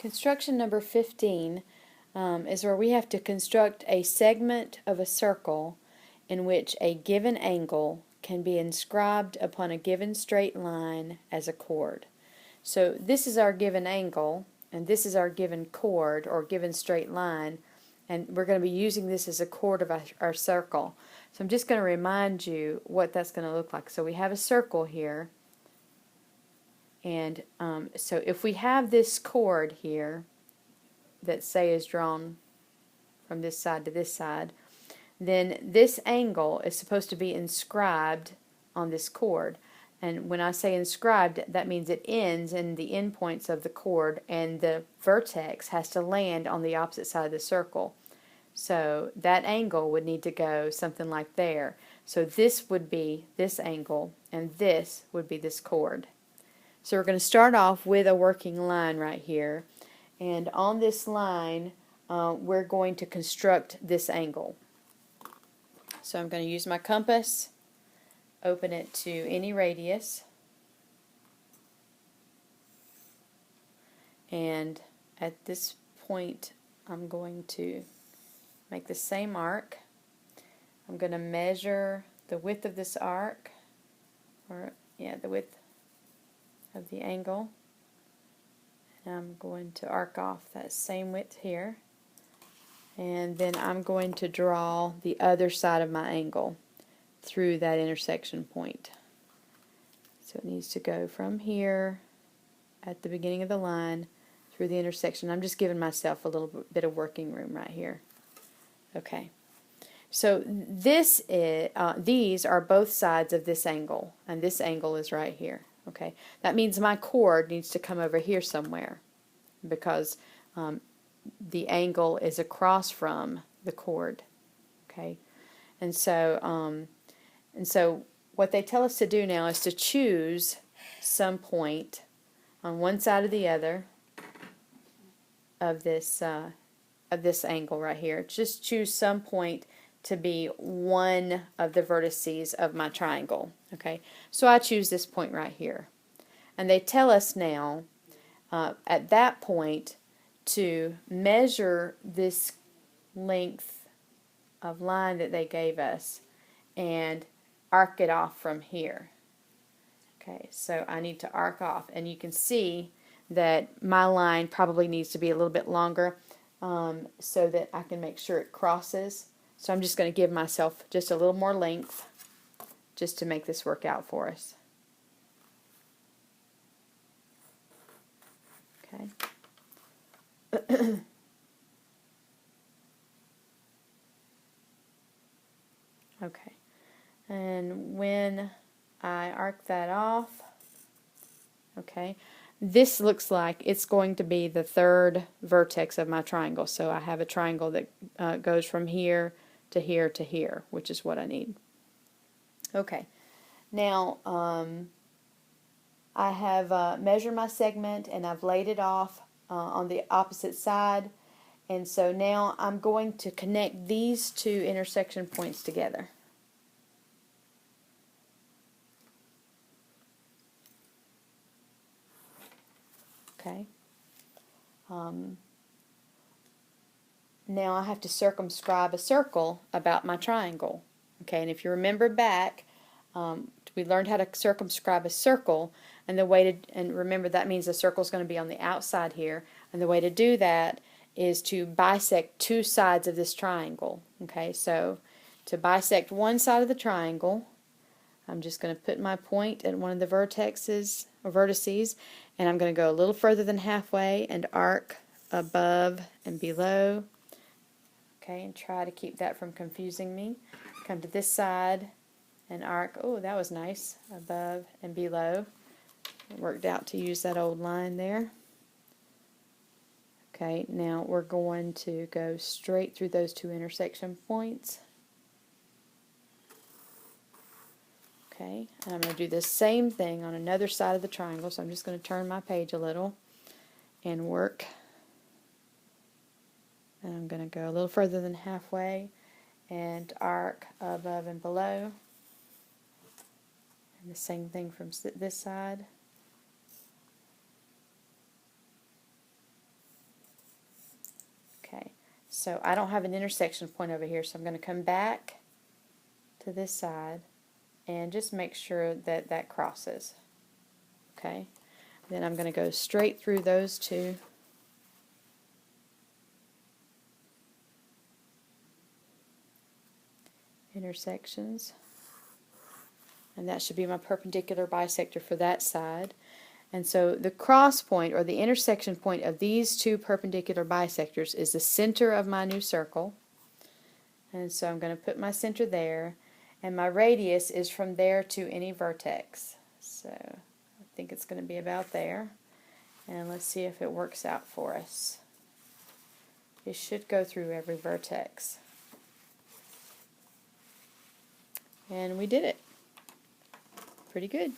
Construction number 15 is where we have to construct a segment of a circle in which a given angle can be inscribed upon a given straight line as a chord. So this is our given angle, and this is our given chord or given straight line, and we're going to be using this as a chord of our circle. So I'm just going to remind you what that's going to look like. So we have a circle here, and so if we have this chord here that say is drawn from this side to this side, then this angle is supposed to be inscribed on this chord. And when I say inscribed, that means it ends in the endpoints of the chord, and the vertex has to land on the opposite side of the circle. So that angle would need to go something like there. So this would be this angle, and this would be this chord. So we're going to start off with a working line right here, and on this line we're going to construct this angle. So I'm going to use my compass, open it to any radius, and at this point I'm going to make the same arc. I'm going to measure the width of this arc, the width of the angle, and I'm going to arc off that same width here, and then I'm going to draw the other side of my angle through that intersection point. So it needs to go from here at the beginning of the line through the intersection. I'm just giving myself a little bit of working room right here. Okay, so these are both sides of this angle, and this angle is right here. Okay, that means my chord needs to come over here somewhere, because the angle is across from the chord. Okay, and so what they tell us to do now is to choose some point on one side or the other of this angle right here. Just choose some point to be one of the vertices of my triangle. Okay, so I choose this point right here, and they tell us now at that point to measure this length of line that they gave us and arc it off from here. Okay, so I need to arc off, and you can see that my line probably needs to be a little bit longer so that I can make sure it crosses. So I'm just going to give myself just a little more length just to make this work out for us. Okay. Okay. And when I arc that off, okay, this looks like it's going to be the third vertex of my triangle. So I have a triangle that goes from here to here to here, which is what I need. Okay, now I have measured my segment, and I've laid it off on the opposite side, and so now I'm going to connect these two intersection points together. Okay. Now I have to circumscribe a circle about my triangle. Okay, and if you remember back, we learned how to circumscribe a circle, and remember that means the circle is going to be on the outside here, and the way to do that is to bisect two sides of this triangle. Okay, so to bisect one side of the triangle, I'm just going to put my point at one of the vertices, and I'm going to go a little further than halfway and arc above and below. Okay, and try to keep that from confusing me. Come to this side and arc. Oh, that was nice. Above and below. It worked out to use that old line there. Okay, now we're going to go straight through those two intersection points. Okay, and I'm going to do the same thing on another side of the triangle, so I'm just going to turn my page a little and work. And I'm going to go a little further than halfway and arc above and below. And the same thing from this side. So I don't have an intersection point over here, so I'm going to come back to this side and just make sure that that crosses. Okay, then I'm going to go straight through those two. Intersections, and that should be my perpendicular bisector for that side. And so the cross point, or the intersection point of these two perpendicular bisectors, is the center of my new circle. And so I'm going to put my center there, and my radius is from there to any vertex. So I think it's going to be about there. And let's see if it works out for us. It should go through every vertex. And we did it. Pretty good.